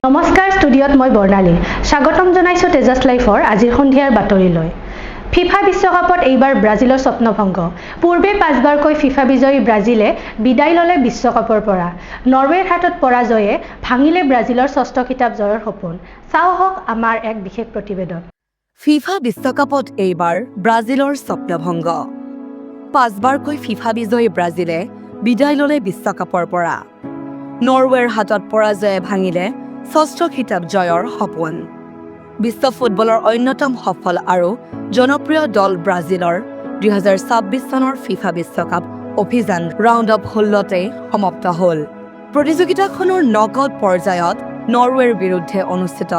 নমস্কাৰ ষ্টুডিঅ'ত মই বৰ্ণালী স্বাগতম জনাইছোঁ তেজাছ লাইফৰ আজিৰ সন্ধিয়াৰ বাতৰিলৈ ফিফা বিশ্বকাপত এইবাৰ ব্ৰাজিলৰ স্বপ্নভংগ পূৰ্বে 5বাৰকৈ ফিফা বিজয়ী ব্ৰাজিলে বিদায় ল'লে বিশ্বকাপৰ পৰা নৰৱেৰ হাতত পৰাজয়ে ভাঙিলে ব্ৰাজিলৰ ষষ্ঠ খিতাপ জয়ৰ সপোন চাওক আমাৰ এক বিশেষ প্ৰতিবেদন ফিফা বিশ্বকাপত এইবাৰ ব্ৰাজিলৰ স্বপ্নভংগ 5বাৰকৈ ফিফা বিজয়ী ব্ৰাজিলে বিদায় ল'লে বিশ্বকাপৰ পৰা নৰৱেৰ হাতত পৰাজয়ে ভাঙিলে ষষ্ঠ খিতাপ জয়ৰ সপোন বিশ্ব ফুটবলৰ অন্যতম সফল আৰু জনপ্ৰিয় দল ব্ৰাজিলৰ 2026 চনৰ ফিফা বিশ্বকাপ অভিযান ৰাউণ্ড অফ 16তে সমাপ্ত হ'ল প্ৰতিযোগিতাখনৰ নকআউট পৰ্যায়ত নৰৱেৰ বিৰুদ্ধে অনুষ্ঠিত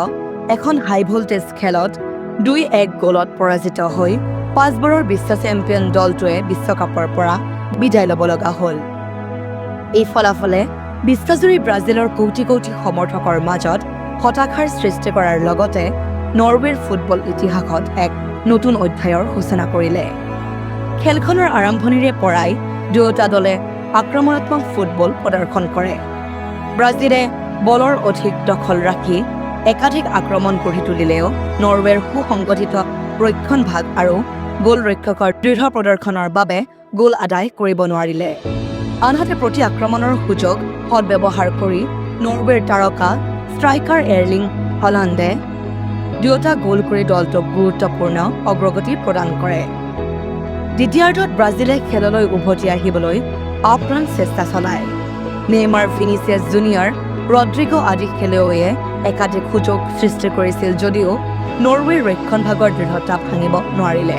এখন হাই ভোল্টেজ খেলত 2-1 গলত পৰাজিত হৈ 5বাৰৰ বিশ্ব চেম্পিয়ন দলটোৱে বিশ্বকাপৰ পৰা বিদায় ল'ব লগা হ'ল এই ফলাফলে বিশ্বজুৰি ব্ৰাজিলৰ কোটি কোটি সমৰ্থকৰ মাজত হতাশাৰ সৃষ্টি কৰাৰ লগতে নৰৱেৰ ফুটবল ইতিহাসত এক নতুন অধ্যায়ৰ সূচনা কৰিলে খেলখনৰ আৰম্ভণিৰে পৰাই দুয়োটা দলে আক্ৰমণাত্মক ফুটবল প্ৰদৰ্শন কৰে ব্ৰাজিলে বলৰ অধিক দখল ৰাখি একাধিক আক্ৰমণ গঢ়ি তুলিলেও নৰৱেৰ সুসংগঠিত ৰক্ষণভাগ আৰু গোলৰক্ষকৰ দৃঢ় প্ৰদৰ্শনৰ বাবে গোল আদায় কৰিব নোৱাৰিলে আনহাতে প্ৰতি আক্ৰমণৰ সুযোগ সদ্ব্যৱহাৰ কৰি নৰৱেৰ তাৰকা ষ্ট্ৰাইকাৰ এৰ্লিং হলাণ্ডে দুয়োটা গোল কৰি দলটোক গুৰুত্বপূৰ্ণ অগ্ৰগতি প্ৰদান কৰে দ্বিতীয়াৰ্ধত ব্ৰাজিলে খেললৈ উভতি আহিবলৈ আপ্ৰাণ চেষ্টা চলায় নেইমাৰ ভিনিচিয়াছ জুনিয়ৰ ৰড্ৰিগো আদি খেলুৱৈয়ে একাধিক সুযোগ সৃষ্টি কৰিছিল যদিও নৰৱেৰ ৰক্ষণভাগৰ দৃঢ়তা ভাঙিব নোৱাৰিলে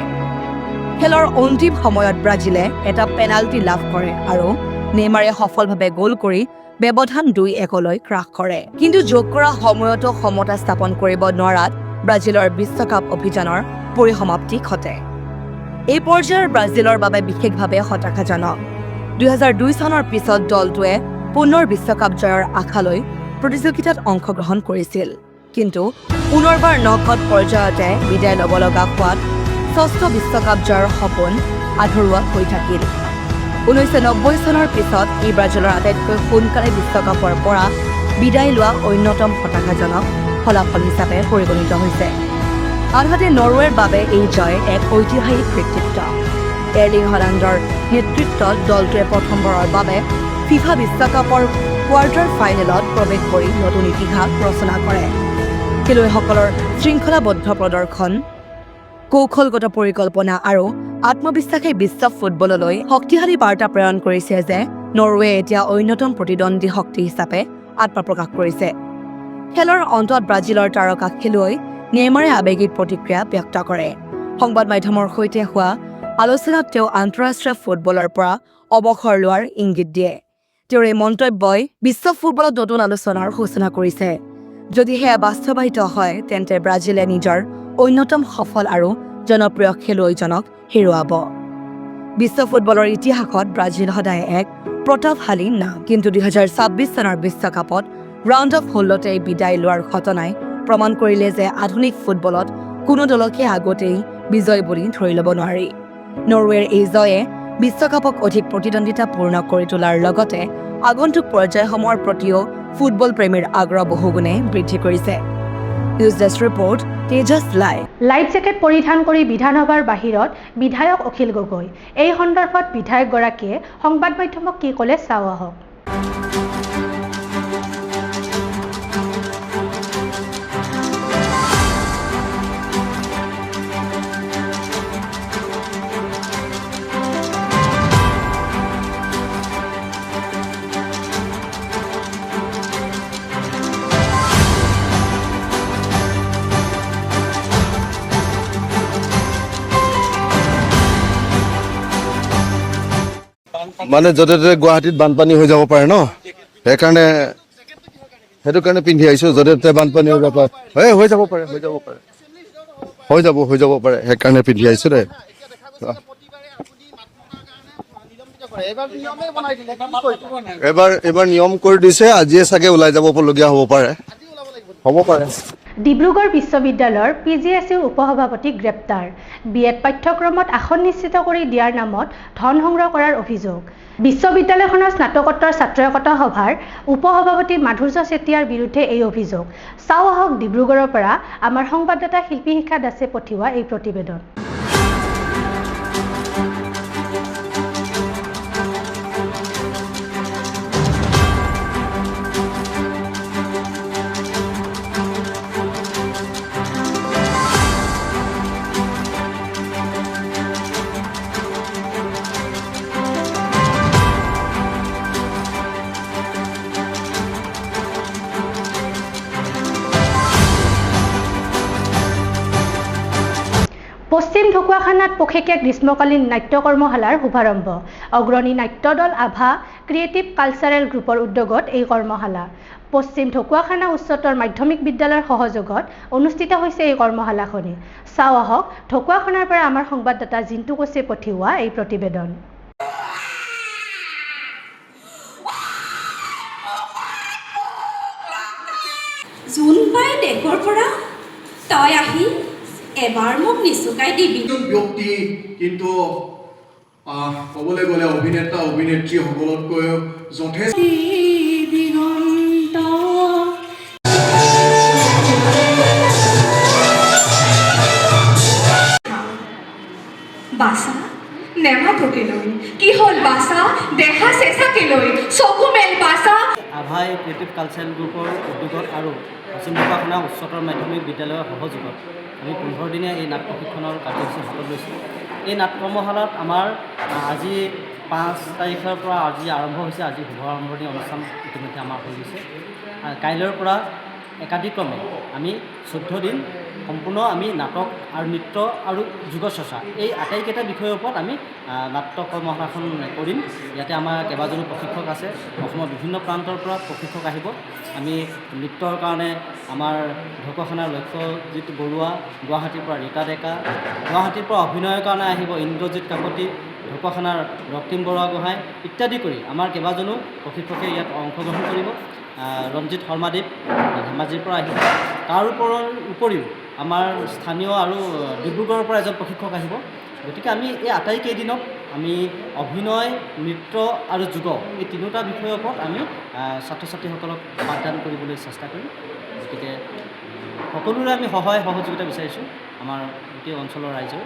খেলৰ অন্তিম সময়ত ব্ৰাজিলে এটা পেনাল্টি লাভ কৰে আৰু নেইমাৰে সফলভাৱে গোল কৰি ব্যৱধান 2-1লৈ হ্ৰাস কৰে কিন্তু যোগ কৰা সময়তো সমতা স্থাপন কৰিব নোৱাৰাত ব্ৰাজিলৰ বিশ্বকাপ অভিযানৰ পৰিসমাপ্তি ঘটে এই পৰ্যায়ৰ ব্ৰাজিলৰ বাবে বিশেষভাৱে হতাশাজনক 2002 চনৰ পিছত দলটোৱে পুনৰ বিশ্বকাপ জয়ৰ আশালৈ প্ৰতিযোগিতাত অংশগ্ৰহণ কৰিছিল কিন্তু পুনৰবাৰ নকআউট পৰ্যায়তে বিদায় ল'ব লগা হোৱাত ষষ্ঠ বিশ্বকাপ জয়ৰ সপোন আধৰুৱা হৈ থাকিল 1990 চনৰ পিছত এই ব্ৰাজিলৰ আটাইতকৈ সোনকালে বিশ্বকাপৰ পৰা বিদায় লোৱা অন্যতম হতাশাজনক ফলাফল হিচাপে পৰিগণিত হৈছে আনহাতে নৰৱেৰ বাবে এই জয় এক ঐতিহাসিক কৃতিত্ব এৰ্লিং হলাণ্ডৰ নেতৃত্বত দলটোৱে প্ৰথমবাৰৰ বাবে ফিফা বিশ্বকাপৰ কোৱাৰ্টাৰ ফাইনেলত প্ৰৱেশ কৰি নতুন ইতিহাস ৰচনা কৰে খেলুৱৈসকলৰ শৃংখলাবদ্ধ প্ৰদৰ্শন কৌশলগত পৰিকল্পনা আৰু আত্মবিশ্বাসে বিশ্ব ফুটবললৈ শক্তিশালী বাৰ্তা প্ৰেৰণ কৰিছে যে নৰৱে এতিয়া অন্যতম প্ৰতিদ্বন্দ্বী শক্তি হিচাপে আত্মপ্ৰকাশ কৰিছে খেলৰ অন্তত ব্ৰাজিলৰ তাৰকা খেলুৱৈ নেইমাৰে আৱেগিক প্ৰতিক্ৰিয়া ব্যক্ত কৰে সংবাদ মাধ্যমৰ সৈতে হোৱা আলোচনাত তেওঁ আন্তঃৰাষ্ট্ৰীয় ফুটবলৰ পৰা অৱসৰ লোৱাৰ ইংগিত দিয়ে তেওঁৰ এই মন্তব্যই বিশ্ব ফুটবলত নতুন আলোচনাৰ সূচনা কৰিছে যদি সেয়া বাস্তৱায়িত হয় তেন্তে ব্ৰাজিলে নিজৰ অন্যতম সফল আৰু জনপ্ৰিয় খেলুৱৈজনক হেৰুৱাব বিশ্ব ফুটবলৰ ইতিহাসত ব্ৰাজিল সদায় এক প্ৰতাপশালী নাম কিন্তু 2026 চনৰ বিশ্বকাপত ৰাউণ্ড অফ 16তে বিদায় লোৱাৰ ঘটনাই প্ৰমাণ কৰিলে যে আধুনিক ফুটবলত কোনো দলকে আগতেই বিজয় বুলি ধৰি ল'ব নোৱাৰি নৰৱেৰ এই জয়ে বিশ্বকাপক অধিক প্ৰতিদ্বন্দ্বিতাপূৰ্ণ কৰি তোলাৰ লগতে আগন্তুক পৰ্যায়সমূহৰ প্ৰতিও ফুটবল প্ৰেমীৰ আগ্ৰহ বহুগুণে বৃদ্ধি কৰিছে নিউজ ডেস্ক ৰিপৰ্ট তেজাছ লাইফ জেকেট পৰিধান কৰি বিধানসভাৰ বাহিৰত বিধায়ক অখিল গগৈ এই সন্দৰ্ভত বিধায়কগৰাকীয়ে সংবাদ মাধ্যমক কি ক'লে চাওঁ আহক মানে য'তে ত'তে গুৱাহাটীত বানপানী হৈ যাব পাৰে ন সেইকাৰণে সেইটো কাৰণে পিন্ধি আহিছোঁ য'তে ত'তে বানপানী হৈ যাব পাৰে হৈ যাব পাৰে সেইকাৰণে পিন্ধি আহিছোঁ দে এবাৰ নিয়ম কৰি দিছে আজিয়ে চাগে ওলাই যাবলগীয়া হ'ব পাৰে ডিব্ৰুগড় বিশ্ববিদ্যালয়ৰ PGSUৰ উপসভাপতি গ্ৰেপ্তাৰ বিএড পাঠ্যক্ৰমত আসন নিশ্চিত কৰি দিয়াৰ নামত ধন সংগ্ৰহ কৰাৰ অভিযোগ বিশ্ববিদ্যালয়খনৰ স্নাতকোত্তৰ ছাত্ৰ একতা সভাৰ উপসভাপতি মাধুৰ্য চেতিয়াৰ বিৰুদ্ধে এই অভিযোগ। চাওঁ আহক ডিব্ৰুগড়ৰ পৰা আমাৰ সংবাদদাতা শিল্পী শিখা দাসে পঠিওৱা এই প্ৰতিবেদন। পশ্চিম ঢকুৱাখানাত পষেকীয়া গ্ৰীষ্মকালীন নাট্য কৰ্মশালাৰ শুভাৰম্ভ। অগ্ৰণী নাট্য দল আভা ক্ৰিয়েটিভ কালচাৰেল গ্ৰুপৰ উদ্যোগত এই কৰ্মশালা। পশ্চিম ঢকুৱাখানা উচ্চতৰ মাধ্যমিক বিদ্যালয়ৰ সহযোগত অনুষ্ঠিত হৈছে এই কৰ্মশালাখনি। চাওঁ আহক ঢকুৱাখানাৰ পৰা আমাৰ সংবাদদাতা জিন্তু কোচে পঠিওৱা এই প্ৰতিবেদন। জোন পাই দেশৰ পৰা তই আহি এবাৰ মোক নিচুকাই দিবি। ব্যক্তি কিন্তু ক'বলৈ গ'লে অভিনেতা অভিনেত্ৰীসকলতকৈও যথেষ্ট বাছা নেমাতকে লৈ কি হ'ল বাছা দেখা চেঁচাকে লৈ চকু মেল বাছা। আভাই ক্ৰিয়েটিভ কালচাৰেল গ্ৰুপৰ উদ্যোগত আৰু পশ্চিম ঢকুৱাখানা উচ্চতৰ মাধ্যমিক বিদ্যালয়ৰ সহযোগত আমি 15 দিনীয়া এই নাট প্ৰশিক্ষণৰ কাৰ্যসূচী হাতত লৈছোঁ। এই নাট কৰ্মশালাত আমাৰ আজি 5 তাৰিখৰ পৰা আজি আৰম্ভ হৈছে। আজি শুভাৰম্ভণি অনুষ্ঠান ইতিমধ্যে আমাৰ হৈ গৈছে। কাইলৈৰ পৰা একাদিক্ৰমে আমি 14 দিন সম্পূৰ্ণ আমি নাটক আৰু নৃত্য আৰু যোগ চৰ্চা এই আটাইকেইটা বিষয়ৰ ওপৰত আমি নাট্য কৰ্মশালাখন কৰিম। ইয়াতে আমাৰ কেইবাজনো প্ৰশিক্ষক আছে। অসমৰ বিভিন্ন প্ৰান্তৰ পৰা প্ৰশিক্ষক আহিব। আমি নৃত্যৰ কাৰণে আমাৰ ঢকুৱাখানাৰ লক্ষ্যজিৎ বৰুৱা, গুৱাহাটীৰ পৰা ৰীতা ডেকা, গুৱাহাটীৰ পৰা অভিনয়ৰ কাৰণে আহিব ইন্দ্ৰজিৎ কাকতি, ঢকুৱাখানাৰ ৰক্তিম বৰুৱা গোহাঁই ইত্যাদি কৰি আমাৰ কেইবাজনো প্ৰশিক্ষকে ইয়াত অংশগ্ৰহণ কৰিব। ৰঞ্জিত শৰ্মাদেৱ ধেমাজিৰ পৰা আহিব। তাৰ উপৰিও আমাৰ স্থানীয় আৰু ডিব্ৰুগড়ৰ পৰা এজন প্ৰশিক্ষক আহিব। গতিকে আমি এই আটাইকেইদিনত আমি অভিনয়, নৃত্য আৰু যোগ এই তিনিওটা বিষয়ৰ ওপৰত আমি ছাত্ৰ ছাত্ৰীসকলক পাঠদান কৰিবলৈ চেষ্টা কৰিম। গতিকে সকলোৰে আমি সহায় সহযোগিতা বিচাৰিছোঁ আমাৰ গোটেই অঞ্চলৰ ৰাইজৰ।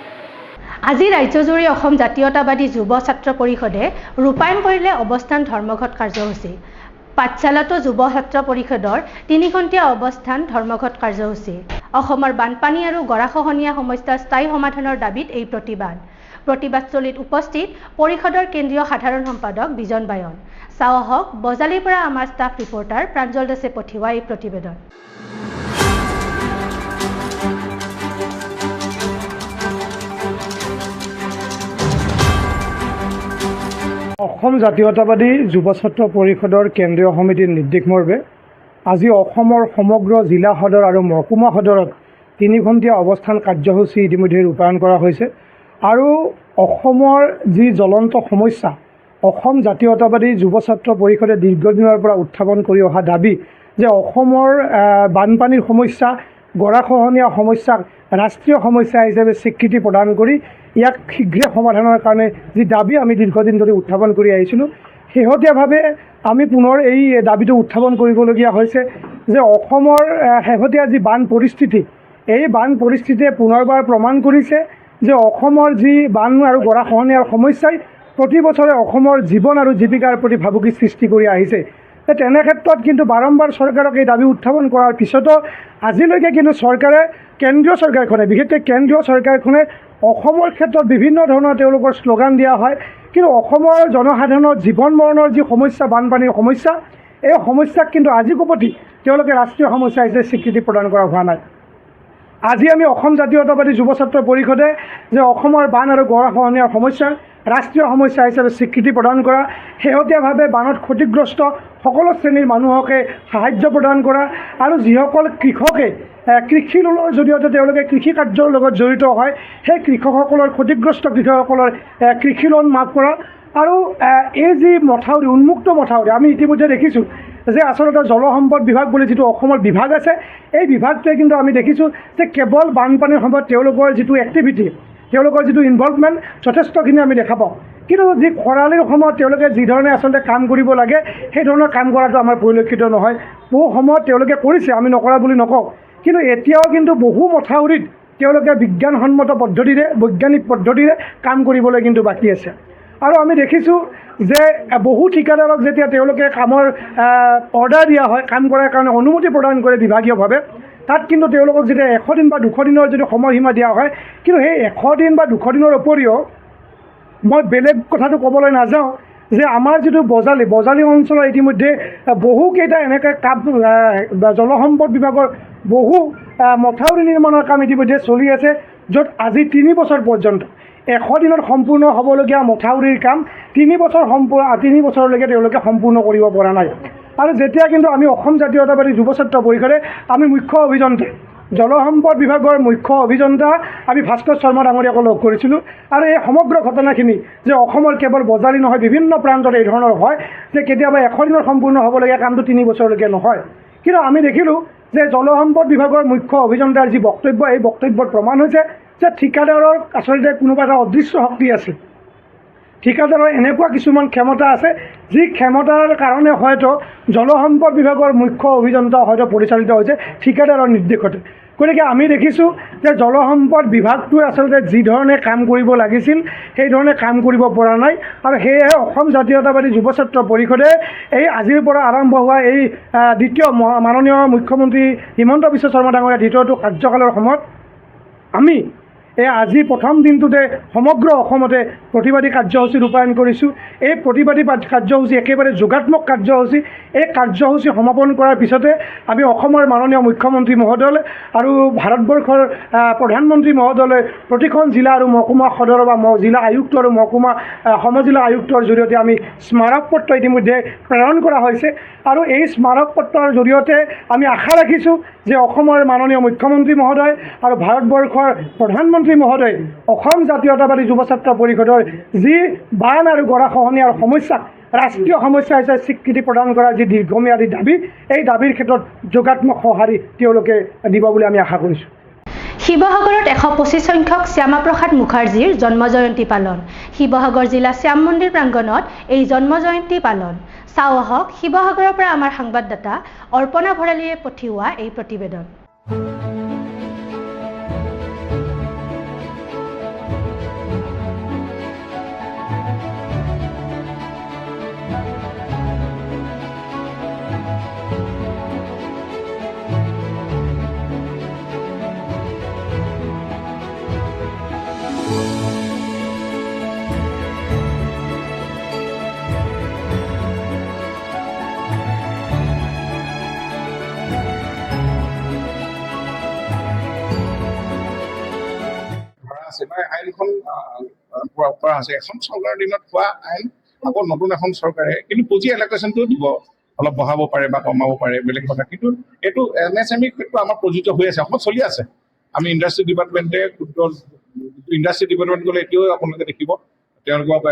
আজি ৰাজ্যজুৰি অসম জাতীয়তাবাদী যুৱ ছাত্ৰ পৰিষদে ৰূপায়ণ কৰিলে অৱস্থান ধৰ্মঘট কাৰ্যসূচী। পাঠশালাতো যুৱ ছাত্ৰ পৰিষদৰ 3 ঘণ্টীয়া অৱস্থান ধৰ্মঘট কাৰ্যসূচী। অসমৰ বানপানী আৰু গৰাখহনীয়া সমস্যাৰ স্থায়ী সমাধানৰ দাবীত এই প্ৰতিবাদস্থলীত উপস্থিত পৰিষদৰ কেন্দ্ৰীয় সাধাৰণ সম্পাদক বিজন বায়ন। চাওঁ আহক বজালিৰ পৰা আমাৰ ষ্টাফ ৰিপৰ্টাৰ প্ৰাঞ্জল দাসে পঠিওৱা এই প্ৰতিবেদন। অসম জাতীয়তাবাদী যুৱ ছাত্ৰ পৰিষদৰ কেন্দ্ৰীয় সমিতিৰ নিৰ্দেশ মৰ্মে আজি অসমৰ সমগ্ৰ জিলা সদৰ আৰু মহকুমা সদৰত 3 ঘণ্টীয়া অৱস্থান কাৰ্যসূচী ইতিমধ্যে ৰূপায়ণ কৰা হৈছে। আৰু অসমৰ যি জ্বলন্ত সমস্যা, অসম জাতীয়তাবাদী যুৱ ছাত্ৰ পৰিষদে দীৰ্ঘদিনৰ পৰা উত্থাপন কৰি অহা দাবী যে অসমৰ বানপানীৰ সমস্যা, গৰাখহনীয়া সমস্যাক ৰাষ্ট্ৰীয় সমস্যা হিচাপে স্বীকৃতি প্ৰদান কৰি ইয়াক শীঘ্ৰে সমাধানৰ কাৰণে যি দাবী আমি দীৰ্ঘদিন ধৰি উত্থাপন কৰি আহিছিলোঁ, শেহতীয়াভাৱে আমি পুনৰ এই দাবীটো উত্থাপন কৰিবলগীয়া হৈছে যে অসমৰ শেহতীয়া যি বান পৰিস্থিতি, এই বান পৰিস্থিতিয়ে পুনৰবাৰ প্ৰমাণ কৰিছে যে অসমৰ যি বান আৰু গৰাখহনীয়াৰ সমস্যাই প্ৰতি বছৰে অসমৰ জীৱন আৰু জীৱিকাৰ প্ৰতি ভাবুকি সৃষ্টি কৰি আহিছে। তেনে ক্ষেত্ৰত কিন্তু বাৰম্বাৰ চৰকাৰক এই দাবী উত্থাপন কৰাৰ পিছতো আজিলৈকে কিন্তু চৰকাৰে, কেন্দ্ৰীয় চৰকাৰখনে, বিশেষকৈ কেন্দ্ৰীয় চৰকাৰখনে অসমৰ ক্ষেত্ৰত বিভিন্ন ধৰণৰ তেওঁলোকৰ শ্লোগান দিয়া হয়, কিন্তু অসমৰ জনসাধাৰণৰ জীৱন মৰণৰ যি সমস্যা, বানপানীৰ সমস্যা, এই সমস্যাক কিন্তু আজিকো প্ৰতি তেওঁলোকে ৰাষ্ট্ৰীয় সমস্যা হিচাপে স্বীকৃতি প্ৰদান কৰা হোৱা নাই। আজি আমি অসম জাতীয়তাবাদী যুৱ ছাত্ৰ পৰিষদে যে অসমৰ বান আৰু গৰাখহনীয়াৰ সমস্যা ৰাষ্ট্ৰীয় সমস্যা হিচাপে স্বীকৃতি প্ৰদান কৰা, শেহতীয়াভাৱে বানত ক্ষতিগ্ৰস্ত সকলো শ্ৰেণীৰ মানুহকে সাহায্য প্ৰদান কৰা আৰু যিসকল কৃষকে কৃষি লোনৰ জৰিয়তে তেওঁলোকে কৃষি কাৰ্যৰ লগত জড়িত হয়, সেই কৃষকসকলৰ ক্ষতিগ্ৰস্ত কৃষকসকলৰ কৃষি লোন মাফ কৰা আৰু এই যি মথাউৰি, উন্মুক্ত মথাউৰি, আমি ইতিমধ্যে দেখিছোঁ যে আচলতে জলসম্পদ বিভাগ বুলি যিটো অসমৰ বিভাগ আছে, এই বিভাগটোৱে কিন্তু আমি দেখিছোঁ যে কেৱল বানপানীৰ সময়ত তেওঁলোকৰ যিটো এক্টিভিটি, তেওঁলোকৰ যিটো ইনভলভমেণ্ট যথেষ্টখিনি আমি দেখা পাওঁ। কিন্তু যি খৰালিৰ সময়ত তেওঁলোকে যিধৰণে আচলতে কাম কৰিব লাগে সেই ধৰণৰ কাম কৰাটো আমাৰ পৰিলক্ষিত নহয়। বহু সময়ত তেওঁলোকে কৰিছে, আমি নকৰা বুলি নকওঁ, কিন্তু এতিয়াও কিন্তু বহু মথাউৰিত তেওঁলোকে বিজ্ঞানসন্মত পদ্ধতিৰে বৈজ্ঞানিক পদ্ধতিৰে কাম কৰিবলৈ কিন্তু বাকী আছে। আৰু আমি দেখিছোঁ যে বহু ঠিকাদাৰক যেতিয়া তেওঁলোকে কামৰ অৰ্ডাৰ দিয়া হয়, কাম কৰাৰ কাৰণে অনুমতি প্ৰদান কৰে বিভাগীয়ভাৱে, তাত কিন্তু তেওঁলোকক যেতিয়া 100 দিন বা 200 দিনৰ যদি সময়সীমা দিয়া হয়, কিন্তু সেই 100 দিন বা 200 দিনৰ উপৰিও মই বেলেগ কথাটো ক'বলৈ নাযাওঁ যে আমাৰ যিটো বজালী অঞ্চলৰ ইতিমধ্যে বহুকেইটা এনেকৈ কাম জলসম্পদ বিভাগৰ বহু মথাউৰি নিৰ্মাণৰ কাম ইতিমধ্যে চলি আছে, য'ত আজি 3 বছৰ পৰ্যন্ত 100 দিনত সম্পূৰ্ণ হ'বলগীয়া মথাউৰিৰ কাম 3 বছৰলৈকে তেওঁলোকে সম্পূৰ্ণ কৰিব পৰা নাই। আৰু যেতিয়া কিন্তু আমি অসম জাতীয়তাবাদী যুৱ ছাত্ৰ পৰিষদে আমি মুখ্য অভিযন্তা জলসম্পদ বিভাগৰ মুখ্য অভিযন্তা আমি ভাস্কৰ শৰ্মা ডাঙৰীয়াক লগ কৰিছিলোঁ, আৰু এই সমগ্ৰ ঘটনাখিনি যে অসমৰ কেৱল বজালী নহয় বিভিন্ন প্ৰান্তত এই ধৰণৰ হয় যে কেতিয়াবা 100 দিনত সম্পূৰ্ণ হ'বলগীয়া কামটো 3 বছৰলৈকে নহয়। কিন্তু আমি দেখিলোঁ যে জলসম্পদ বিভাগৰ মুখ্য অভিযন্তাৰ যি বক্তব্য, এই বক্তব্যত প্ৰমাণ হৈছে যে ঠিকাদাৰৰ আচলতে কোনোবা এটা অদৃশ্য শক্তি আছে। ঠিকাদাৰৰ এনেকুৱা কিছুমান ক্ষমতা আছে যি ক্ষমতাৰ কাৰণে হয়তো জলসম্পদ বিভাগৰ মুখ্য অভিযন্তা হয়তো পৰিচালিত হৈছে ঠিকাদাৰৰ নিৰ্দেশতে। গতিকে আমি দেখিছোঁ যে জলসম্পদ বিভাগটোৱে আচলতে যি ধৰণে কাম কৰিব লাগিছিল সেই ধৰণে কাম কৰিব পৰা নাই। আৰু সেয়েহে অসম জাতীয়তাবাদী যুৱ ছাত্ৰ পৰিষদে এই আজিৰ পৰা আৰম্ভ হোৱা এই দ্বিতীয় মাননীয় মুখ্যমন্ত্ৰী হিমন্ত বিশ্ব শৰ্মা ডাঙৰীয়া দ্বিতীয়টো কাৰ্যকালৰ সময়ত আমি আজি প্ৰথম দিনটোতে সমগ্ৰ অসমতে প্ৰতিবাদী কাৰ্যসূচী ৰূপায়ণ কৰিছোঁ। এই প্ৰতিবাদী কাৰ্যসূচী একেবাৰে যোগাত্মক কাৰ্যসূচী। এই কাৰ্যসূচী সমাপন কৰাৰ পিছতে আমি অসমৰ মাননীয় মুখ্যমন্ত্ৰী মহোদয়লৈ আৰু ভাৰতবৰ্ষৰ প্ৰধানমন্ত্ৰী মহোদয়লৈ প্ৰতিখন জিলা আৰু মহকুমা সদৰ বা জিলা আয়ুক্ত আৰু মহকুমা সমজিলা আয়ুক্তৰ জৰিয়তে আমি স্মাৰক পত্ৰ ইতিমধ্যে প্ৰেৰণ কৰা হৈছে। আৰু এই স্মাৰক পত্ৰৰ জৰিয়তে আমি আশা ৰাখিছোঁ যে অসমৰ মাননীয় মুখ্যমন্ত্ৰী মহোদয় আৰু ভাৰতবৰ্ষৰ প্ৰধানমন্ত্ৰী মহোদয় অসম জাতীয়তাবাদী যুৱ ছাত্ৰ পৰিষদৰ যি বান আৰু গৰাখহনীয়াৰ সমস্যাক ৰাষ্ট্ৰীয় সমস্যা হিচাপে স্বীকৃতি প্ৰদান কৰাৰ যি দীৰ্ঘম্যাদী দাবী, এই দাবীৰ ক্ষেত্ৰত যোগাত্মক সঁহাৰি তেওঁলোকে দিব বুলি আমি আশা কৰিছোঁ। শিৱসাগৰত 125 সংখ্যক শ্যামাপ্ৰসাদ মুখাৰ্জীৰ জন্মজয়ন্তী পালন। শিৱসাগৰ জিলা শ্যাম মন্দিৰ প্ৰাংগণত এই জন্মজয়ন্তী পালন। চাওঁ আহক শিৱসাগৰৰ পৰা আমাৰ সংবাদদাতা অৰ্পণা ভৰালীয়ে পঠিওৱা এই প্ৰতিবেদন। আইনখন কৰা আছে, এখন চৰকাৰৰ দিনত হোৱা আইন আকৌ নতুন এখন চৰকাৰে কিন্তু পুঁজি এলকেশ্যনটো দিব, অলপ বঢ়াব পাৰে বা কমাব পাৰে, বেলেগ কথা। কিন্তু এইটো MSME ক্ষেত্ৰত আমাৰ প্ৰযোজ্য হৈ আছে, অসমত চলি আছে। আমি ইণ্ডাষ্ট্ৰি ডিপাৰ্টমেণ্টে ইণ্ডাষ্ট্ৰি ডিপাৰ্টমেণ্ট গ'লে এতিয়াও আপোনালোকে দেখিব তেওঁলোকক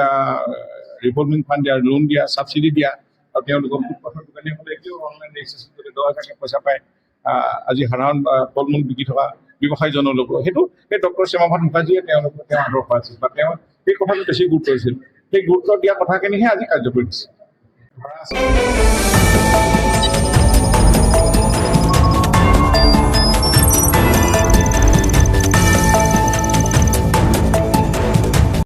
ৰিভলভিং ফাণ্ড দিয়া, লোন দিয়া, ছাবচিডি দিয়া, আৰু তেওঁলোকক ফুটপাথৰ দোকানীসকলে এতিয়াও অনলাইন ৰেজিষ্ট্ৰেশ্যন কৰি 10,000 পইচা পায় আজি সাধাৰণ ফল মূল বিকি থকা ব্যৱসায়ীজনলৈকো। সেইটো সেই ডক্টৰ শ্যামাপ্ৰসাদ মুখাৰ্জীয়ে তেওঁ আদৰ্শ আছিল বা তেওঁ সেই কথাটো বেছি গুৰুত্ব দিছিল। সেই গুৰুত্ব দিয়া কথাখিনিহে আজি কাৰ্যকৰী দিছে।